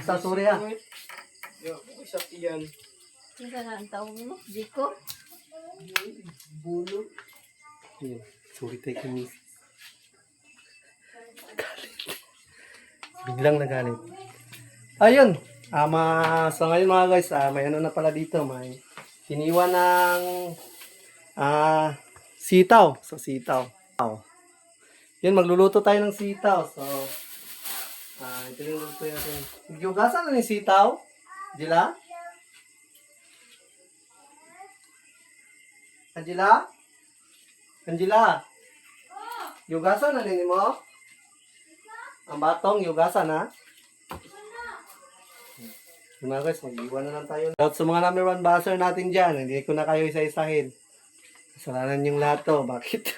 Sa Surya. Yung ka na ang taong mo, Jiko. Bulo. Sorry tayo kami. Biglang nagalit. Ayun. So ngayon mga guys, may ano na pala dito. May hiniwa ng sitaw. So sitaw. Yun, magluluto tayo ng sitaw. So, ito yung luto natin. Giugasan na yung sitaw? Angela? Angela? Angela? Yugasan na nini mo? Ang batong, yugasan ha? Mga guys, mag-iwan na lang tayo. At sa mga number 1 buzzer natin dyan, hindi ko na kayo isa-isahin. Kasalanan yung lahat to. Bakit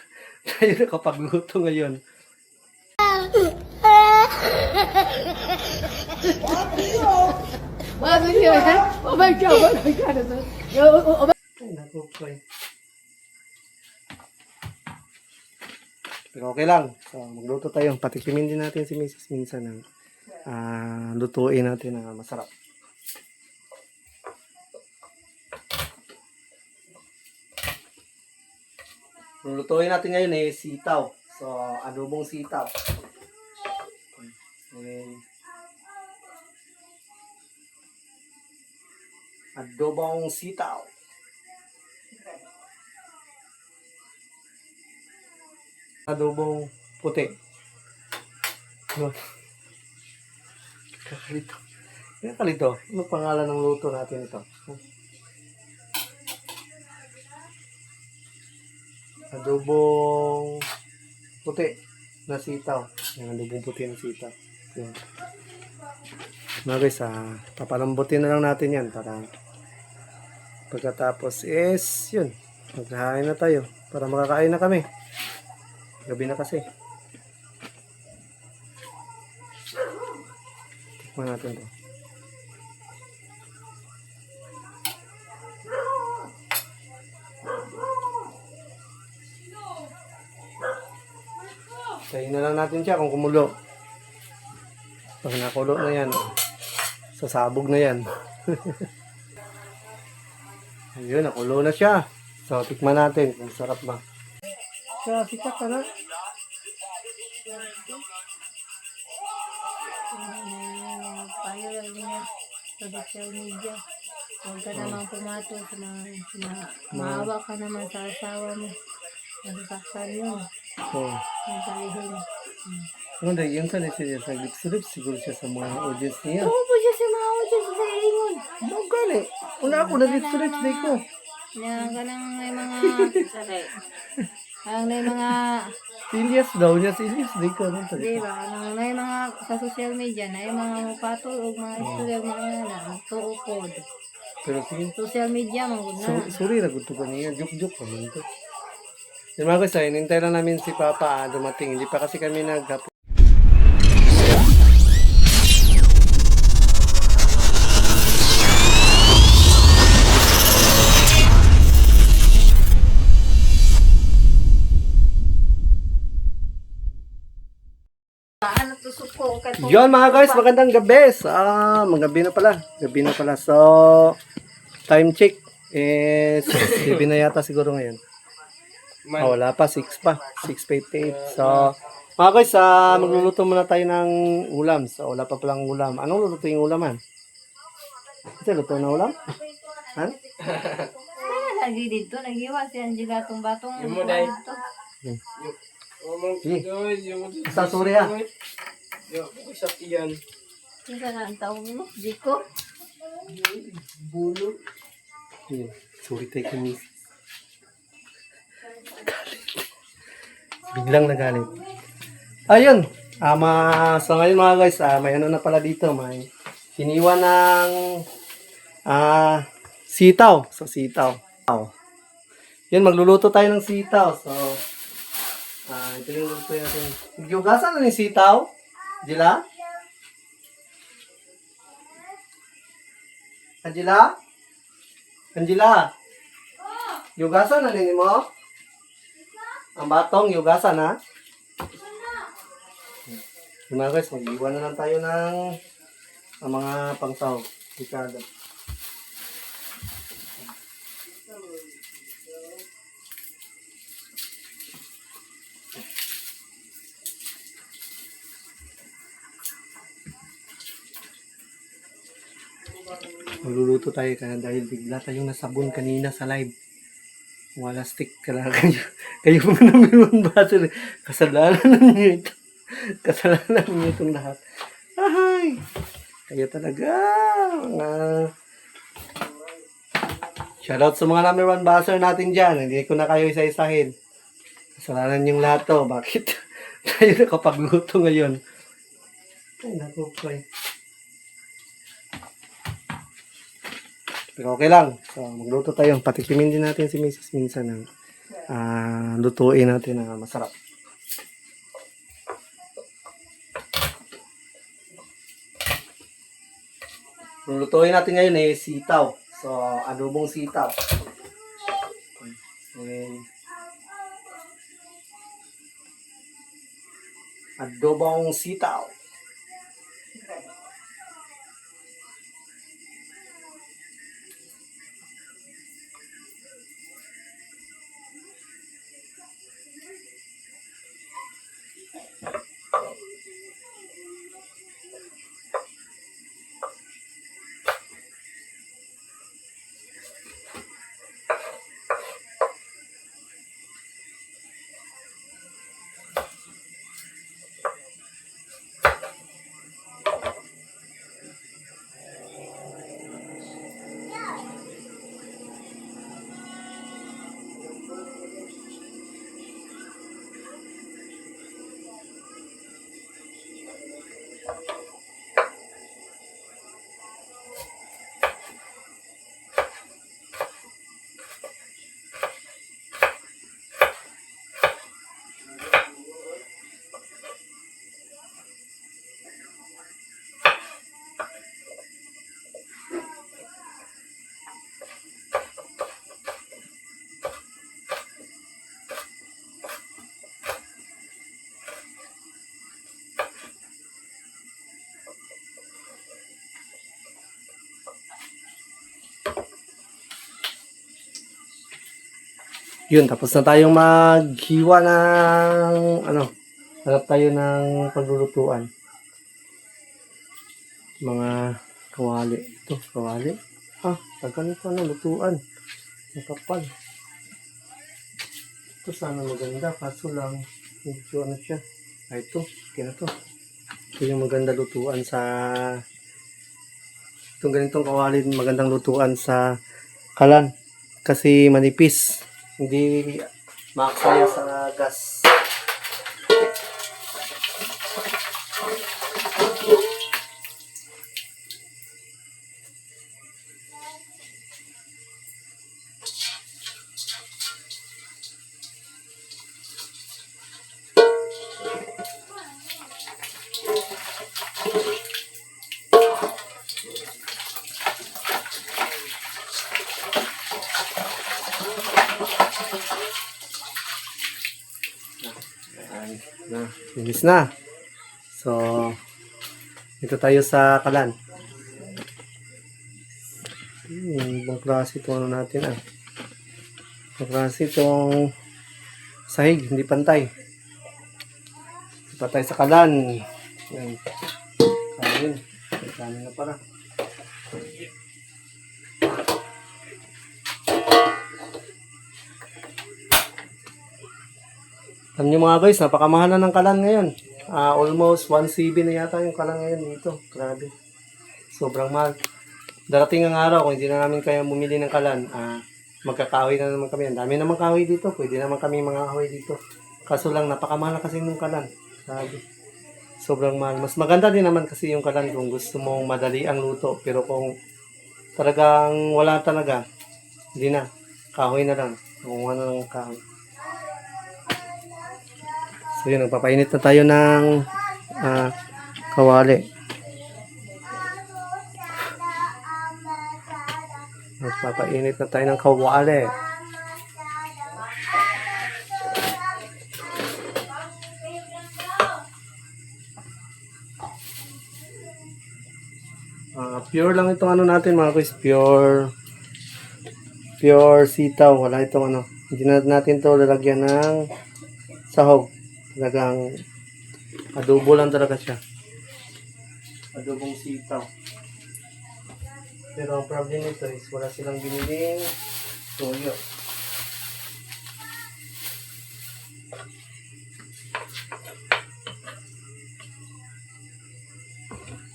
tayo nakapagluto ngayon? Ay, naku, boy. Pero okay lang. So, magluto tayo. Patikimin din natin si Mrs. minsan ng lutuin natin na masarap. Lutuin natin ngayon sitaw. So, adobong sitaw. Adobong sitaw. Adobong puti. Kakalito. Kakalito. Ano pangalan ng luto natin ito? Adobong puti na sitaw. Yung adobong puti na sitaw. Yan. Mga guys, papalambutin na lang natin yan para pagkatapos is yun, maghahain na tayo para makakain na kami. Gabi na kasi. Tikman natin to. Tayin na lang natin siya kung kumulo. Pag nakulo na yan, sasabog na yan. Ayun, nakulo na siya. So, tikman natin kung sarap ba. Sikat ka na. Payo lang niya sa social media. Huwag ka naman pumato sa mga maawa ka naman sa asawa mo. Nasasaktan yun. Oo. Ang talihin. Ano dahil yun sa siya sa lip-slip siguro siya sa mga audience niya. Oo po siya sa mga audience sa ingon. Ano gani? Wala ako na lip-slip day ko. Yan ka nang may mga ang may mga Serious daw niya, serious day ko. Ano di ba? Ang may mga sa social media na yung mga mupato o mga istorya mga na tuupod. Pero sige. Social media mo na. Sorry na gusto ko niya. Joke-joke pa man to. Yung mga guys, hinintay lang namin si Papa dumating. Hindi pa kasi kami naghapo. Yon mga guys, magandang gabi. Magabi na pala. Gabi na pala. So, time check is 7 na yata siguro ngayon. Wala pa, 6 pa. 6:58. So, mga guys, magluluto muna tayo ng ulam. So, wala pa palang ulam. Anong luluto yung ulaman? Ito, luto na ulam? Han? Kaya lagi dito, nag-iwa si Angela itong batong. Yung mo dahil. Sa Surya. Yung ka na ang taong mo, Jiko. Bulo. Sorry tayo kami. Biglang nagalit. Ayun. So ngayon mga guys, may ano na pala dito. May hiniwa ng sitaw. So sitaw. Yun, magluluto tayo ng sitaw. So, ito yung luto natin. Giugasan na yung sitaw? Angela? Angela? Angela? Yugasan na nini mo? Ang batong, yugasan ha? So mga guys, mag-iwan na lang tayo ng mga pangsaw. Sikada. Magluluto tayo kaya dahil bigla tayong nasabon kanina sa live. Wala stick ka lang kayo. Kayo mga number one battery. Kasalanan niyo ito. Kasalanan niyo itong lahat. Ay! Kayo talaga. Shoutout sa mga number one buzzer natin dyan. Hindi ko na kayo isa-isahin. Kasalanan yung lahat to. Bakit tayo nakapagluto ngayon? Ay, naku po eh. Pero okay lang. So, magluto tayo. Patikimin din natin si Mrs. minsan ng lutuin natin na masarap. Lutuin natin ngayon eh, sitaw. So, adobong sitaw. And, adobong sitaw. Yun, tapos na tayong maghiwa ng harap tayo ng paglulutuan. Mga kawali. Ito, kawali. Tagal nito lutuan. Nakapal. Ito sana maganda, kaso lang medyo siya. Ito, okay na to. Ito yung maganda lutuan sa itong ganitong kawali, magandang lutuan sa kalan. Kasi manipis. Hindi makakaya sa gas. Linis na. So, ito tayo sa kalan. Ibang klase itong natin Ibang klase itong sahig, hindi pantay. Hindi pantay sa kalan. Yan. Kanin. Kanin na para. Alam nyo mga guys, napakamahal na ng kalan ngayon. Almost 1 CB na yata yung kalan ngayon dito. Grabe. Sobrang mahal. Darating ang araw, kung hindi na namin kaya bumili ng kalan, magkakahoy na naman kami. Ang dami naman kahoy dito. Pwede naman kami mga kahoy dito. Kaso lang, napakamahal na kasi ng kalan. Grabe. Sobrang mahal. Mas maganda din naman kasi yung kalan kung gusto mong madali ang luto. Pero kung talagang wala talaga, hindi na. Kahoy na lang. Kung ano ng kahoy. So yun, nagpapainit na tayo ng kawali. Nagpapainit na tayo ng kawali. Pure lang itong ano natin mga kuys. Pure sitaw. Wala itong ano. Hindi na natin to lalagyan ng sahog. Talagang adobo lang talaga siya. Adobong sitaw. Pero ang problem nito is wala silang biniling toyo.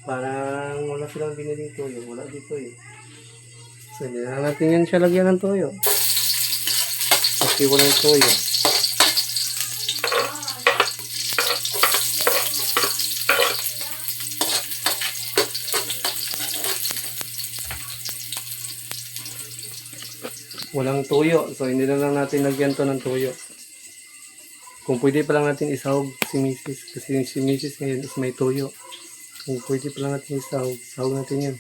Parang wala silang biniling toyo. Wala dito eh. So, hindi na natin yan siya lagyan ng toyo. Kasi walang toyo. Walang toyo. So, hindi na lang natin lagyan to ng toyo. Kung pwede pa lang natin isahog si Mrs. Kasi si Mrs. ngayon is may toyo. Kung pwede pa lang natin isahog, sahog natin yan.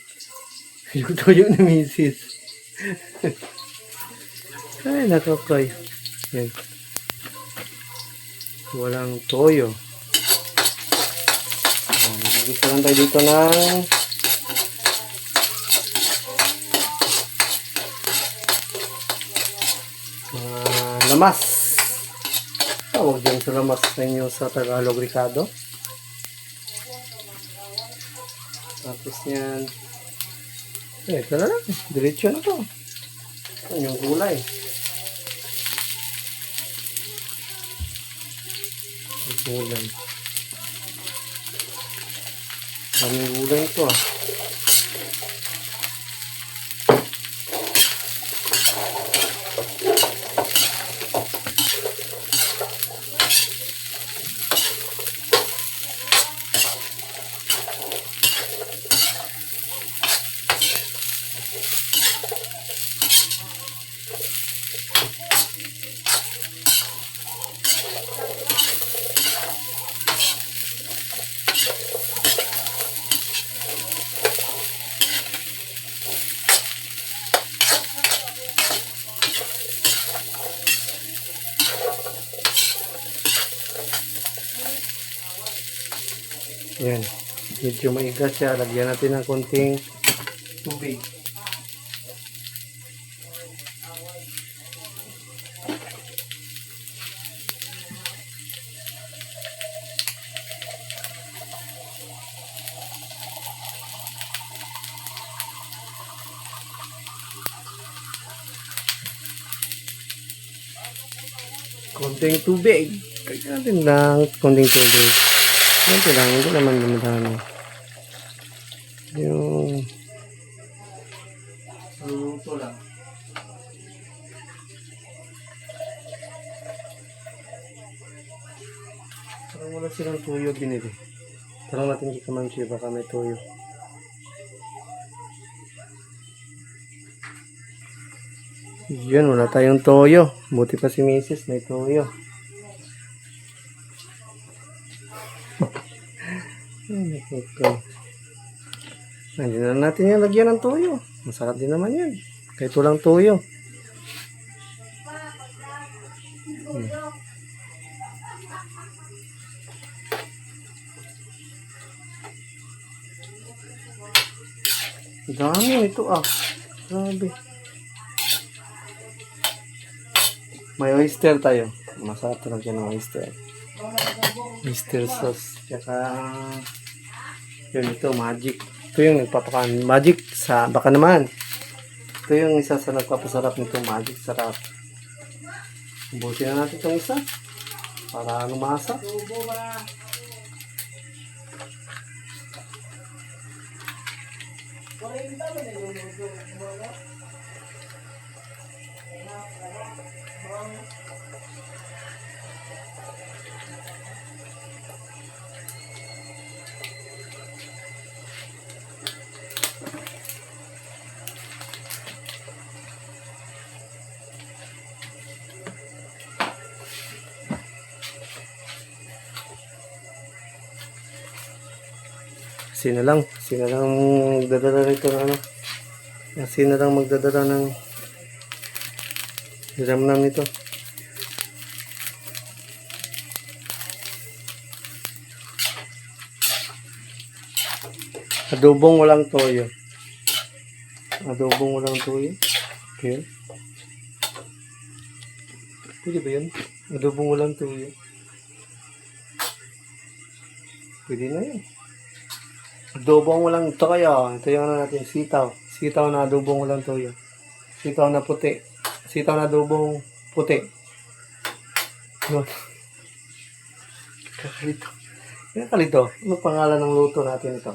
Yung toyo ni Mrs. Ay, nakakay. Yan. Walang toyo. Gusto lang tayo dito ng lamas. Tawag dyan sa lamas na inyo sa Tagalog, Ricardo. Tapos yan. Ito na lang. Diretso na to. Ito yung gulay. Yung gulay. Kaming gulay ito ah. Yan. Medyo maigas siya. Lagyan natin ng konting tubig. Konting tubig. Lagyan natin lang konting tubig. Konti lang. Hindi naman naman. Yung luto lang. Parang wala silang tuyo binili. Parang natin kay Kamanchi baka may tuyo. Yun, wala tayong toyo. Buti pa si Mrs. may toyo. Hindi na natin yan lagyan ng toyo. Masarap din naman yan. Kahit walang toyo. Dami ito ah. Grabe. May oyster tayo. Masarap talaga ng oyster. Oyster sauce. Tsaka yun ito, magic. Ito yung nagpapakan. Magic sa baka naman. Ito yung isa sa nagpapasarap nito. Magic sarap. Buti na natin itong isa. Para lumasa. Sino lang magdadala nito ng ano. Sino lang magdadala ng hiramnam nito. Adobong walang toyo. Adobong walang toyo. Okay. Pwede ba yun? Adobong walang toyo. Pwede na yun. Adobong walang toyo. Ito yung ano natin, sitaw. Sitaw na adobong walang toyo. Sitaw na puti. Sitaw na adobong puti. Yun. Kakalito. Kaya kalito. Ano pangalan ng luto natin ito?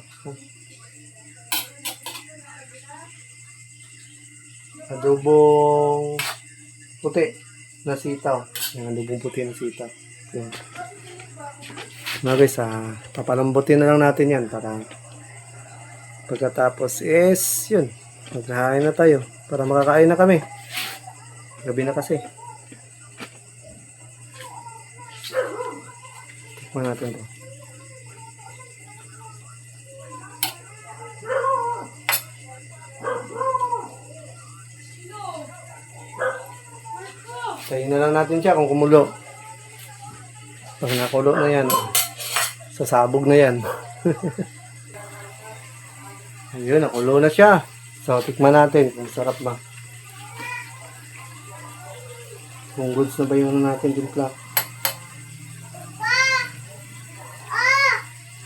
Adobong puti na sitaw. Yung adobong puti na sitaw. Yun. Mga guys, papalambutin na lang natin yan para pagkatapos is yun. Maghahain na tayo para makakain na kami. Gabi na kasi. Tikman natin to. Tayin na lang natin siya kung kumulo. Pag nakulo na yan, sasabog na yan. Ayun, nakulo na siya. So, tikman natin kung sarap ba. Kung goods na ba yung ano natin timpla.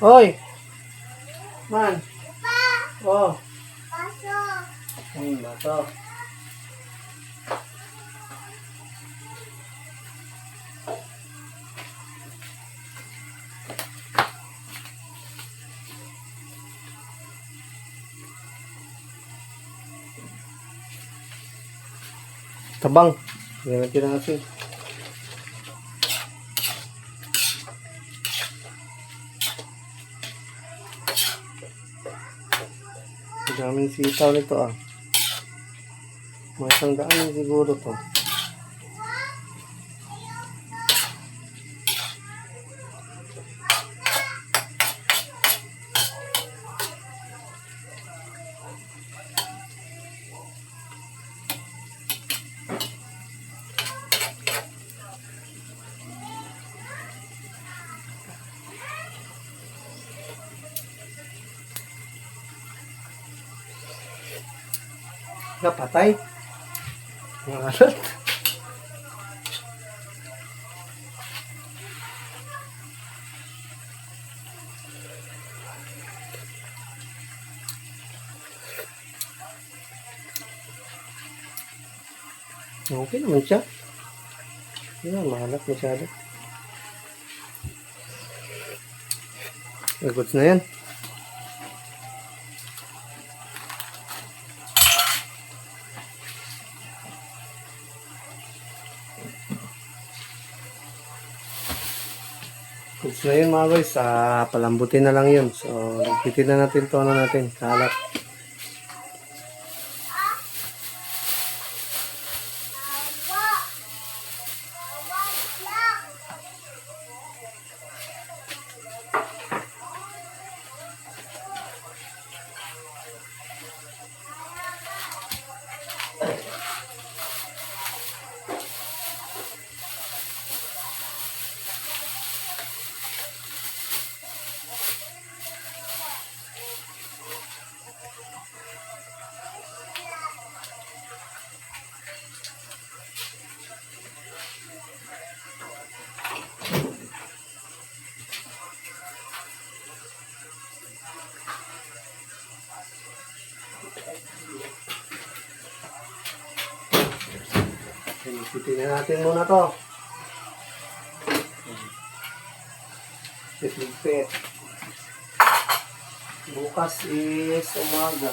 Hoy! Man! Oh! Baso! Tabang. Hindi natin ang asin. Ang daming sitaw nito Mga 100 siguro to. Napatay. Mga alat. Okay naman siya. Yan, mahalat masyado. Goods na yan. Goods na yun mga guys. Palambutin na lang yun. So, nagpitin na natin ito natin. Kalat. Pitin na natin muna to. Pit. Bukas is umaga.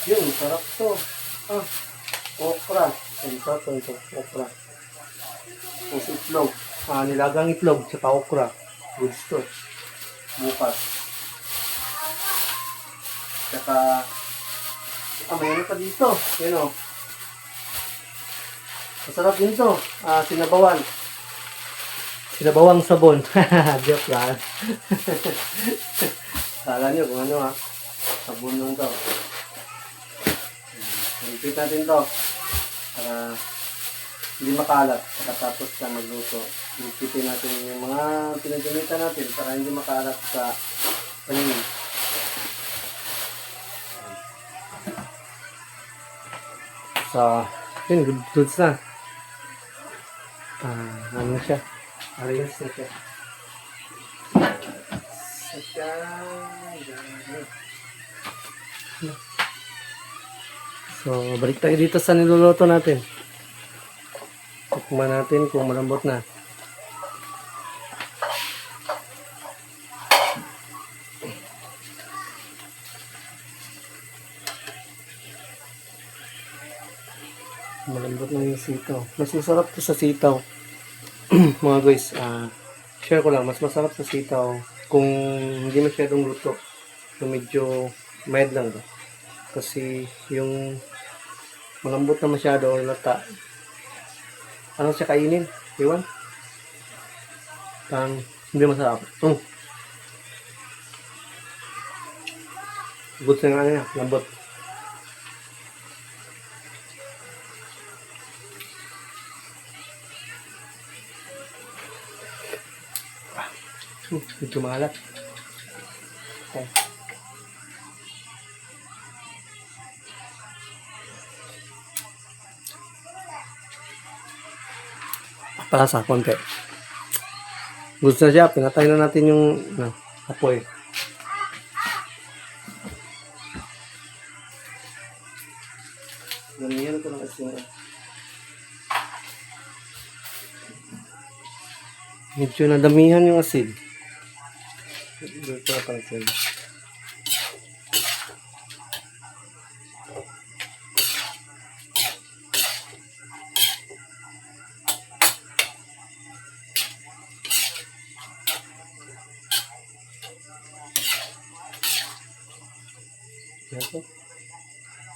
Yun, sarap to. Okra. Sarap to. Okra. Tapos itlog. Nilagang itlog sa okra. Goods to. Bukas. Saka mayroon pa dito. Yan o. Masarap din to. Sinabawan. Sinabawang sabon. Joke lang. Kala nyo kung ano sabon lang to. Higpit natin to. Para hindi makalat. Tapos na magluto. Higpitin natin yung mga pinagamitan natin para hindi makalat sa paningin. So, yun, goods na. Ano siya? Ayos na siya. So, balik tayo dito sa niluluto natin. Tikman natin kung malambot na. Malambot na yung sitaw. Mas masarap to sa sitaw. Mga guys, share ko lang, mas masarap sa sitaw kung hindi masyadong luto. So, medyo mild lang. Kasi yung malambot na masyado o lata, ano siya kainin? Iwan? Hindi masarap. Good na nga niya, lambot. Medyo malat. Okay. Palasa, konti. Goods na siya. Pinatay na natin yung apoy. Damihan ko ng asin. Medyo nadamihan yung asin. Dito na pang asin.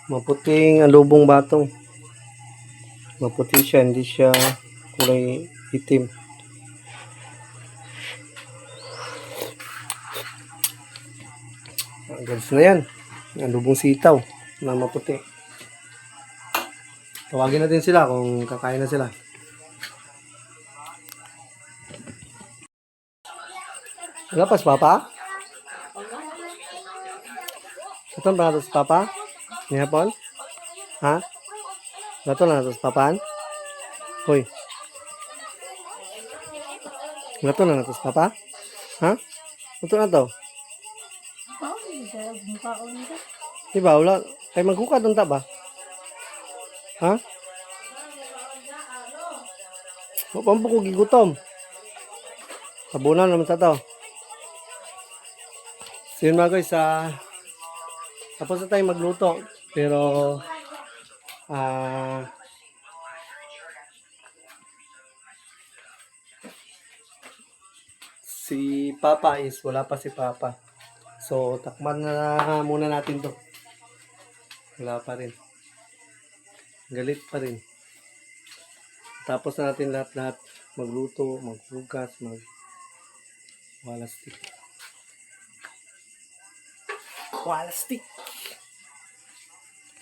Maputing alubong batong. Maputi siya, hindi siya kulay itim. Goods na yan. Alubong sitaw na maputi. Tawagin natin sila kung kakain na sila. Lapas, Papa? Ito na natos, Papa? Ni hapon? Ha? Ito na natos, Papan? Hoy. Ito na natos, Papa? Ha? Ito na to. Diba, wala. Ay, maghukad ang taba. Ha? Mapampo ko gigutom. Sabunan naman sa to. So yun mga guys, tapos na tayo magluto. Pero, si Papa wala pa si Papa. So, takman na muna natin to. Wala pa rin. Galit pa rin. Tapos na natin lahat-lahat magluto, maghugas, walastik. Walastik.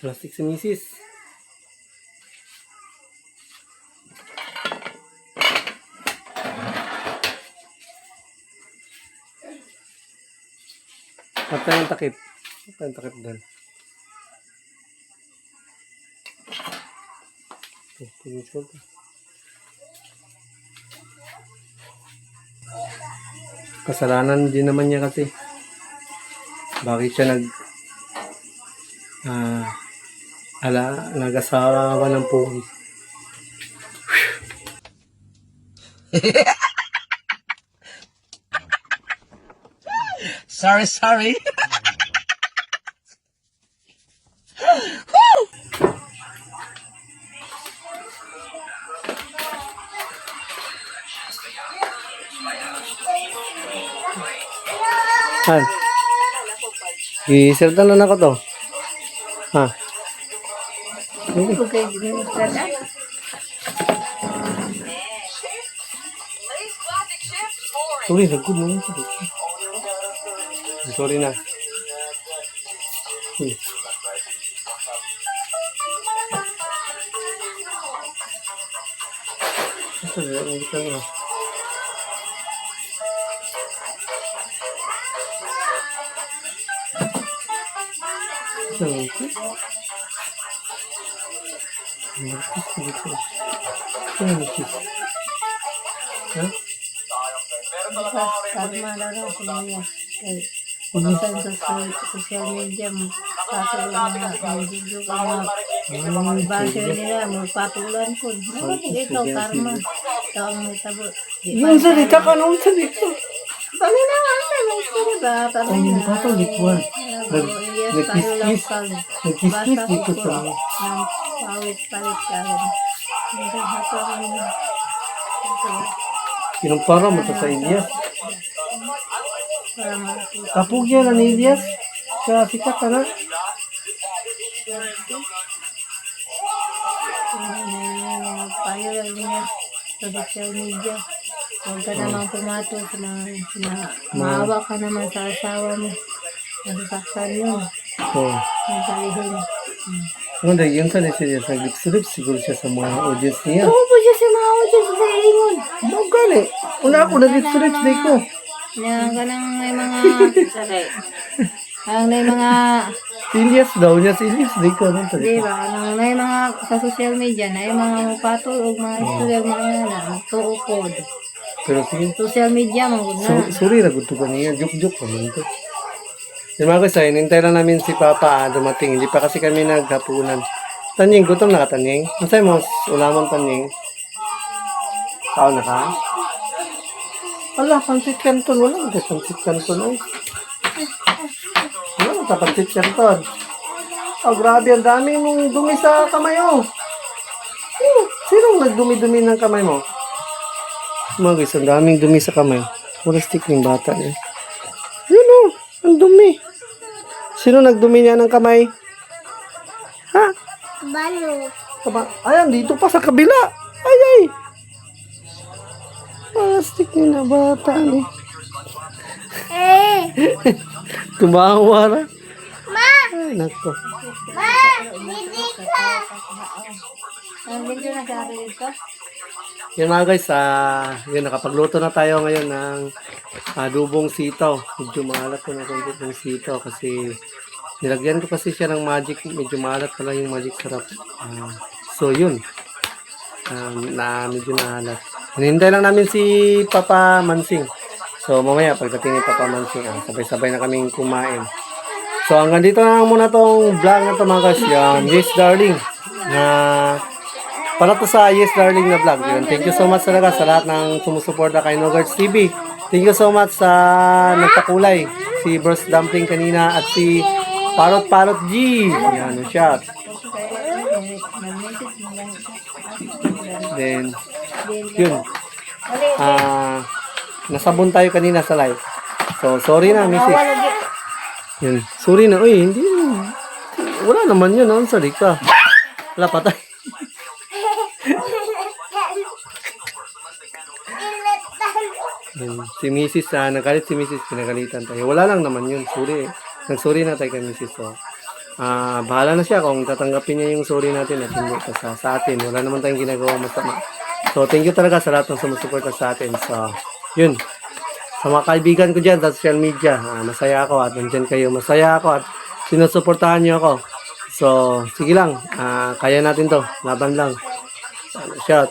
Walastik si Mrs. Patay ang takip. Patay ang takip doon. Kasalanan din naman niya kasi. Bakit siya nag-asawa ng pugi. Sorry. Han. I-sertan na ako to. Ha? Okay, ginagawa. Sorry, nagkud mo yun. Sorry na. Sorry. Ha? Karma na lang sa mga. Minsan sa social media mo, patuloy na nagdudug ang mga basher nila, magpatulan ko. Ito, karma. Ito ang mitabo. Yung salita ka nung salita. Kami na nga, may story ba? Ay, yung pato, likwan. Nagkiskis Nagkiskis dito sa mga. Pawit-palit ka rin. Hindi hato ang Kinumpara mo to sa Elias. para malaki. Kapug yan ang Elias. Sa sikat ka na. Payo lang niya sa social media. Huwag ka naman pumato sa maawa ka naman sa asawa mo. Nasasaktan yun. Oo. Ang salihin. Ano yung sa Elias, nag-lips siguro siya sa mga audience niya. Oo po siya sa mga audience sa ingon. Ano gani? Una ako nag-lips day ko. Yan ka nang may mga... Ang may mga... Si Elias daw niya, si Elias day ko. Ano Di ba? Ang may mga sa social media na yung mga mupatol o mga istorya mga na tuukod. Pero sige. Social media mo na. Sorry na gusto ko niya. Joke-joke naman to. Yung mga kasi, hinintay lang namin si Papa dumating. Hindi pa kasi kami naghapunan. Tanying, gutom na ka, Tanying? Masay mo, ulamang Tanying. Tao na ka? Wala, pansit canton. Wala, hindi pansit canton. Ay. Wala, ta pansit canton. Oh, grabe, ang dami mong dumi sa kamay, oh. Sinong nagdumi-dumi ng kamay mo? Mga guys, ang daming dumi sa kamay. Wala stick ng bata niya. Yun, oh. Ang dumi. Sino nagdumi niya ng kamay? Ha? Balo. Ayan, dito pa sa kabila. Ay, ay. Plastic ni na bata ni. Tumawa na. Ma! Ay, nako. Ma! Hindi ka! Ang video na sa atin ito? Yan mga guys, yun, nakapagluto na tayo ngayon ng adobong sitaw. Medyo maalat ko na konti ng sitaw kasi nilagyan ko kasi siya ng magic. Medyo maalat pala yung magic sarap. So yun, na medyo maalat. Hinintay lang namin si Papa Mansing. So mamaya pagdating ni Papa Mansing, sabay-sabay na kaming kumain. So hanggang dito na lang muna tong vlog na to mga guys. Yan, Yes Darling. Para to sa Yes Darling na vlog. Yun. Thank you so much talaga sa lahat ng sumusuporta kay Nogards TV. Thank you so much sa nagpakulay. Si Bros Dumpling kanina at si Parot Parot G. Yan, shot. Then, yun. Nasabon tayo kanina sa live. So, sorry na, Mrs. Yun. Sorry na. Uy, hindi. Wala naman yun. Ang sorry ka. Wala patay. Si Mrs. Nagalit si Mrs. Pinagalitan tayo. Wala lang naman yun. Sorry. Nag-sorry na tayo kay Mrs. So, bahala na siya kung tatanggapin niya yung sorry natin at hindi sa atin. Wala naman tayong ginagawa masama. So, thank you talaga sa lahat ng sumusuporta sa atin. So, yun. Sa mga kaibigan ko dyan sa social media, masaya ako at nandyan kayo. Masaya ako at sinusuportahan niyo ako. So, sige lang. Kaya natin to. Laban lang. Shout.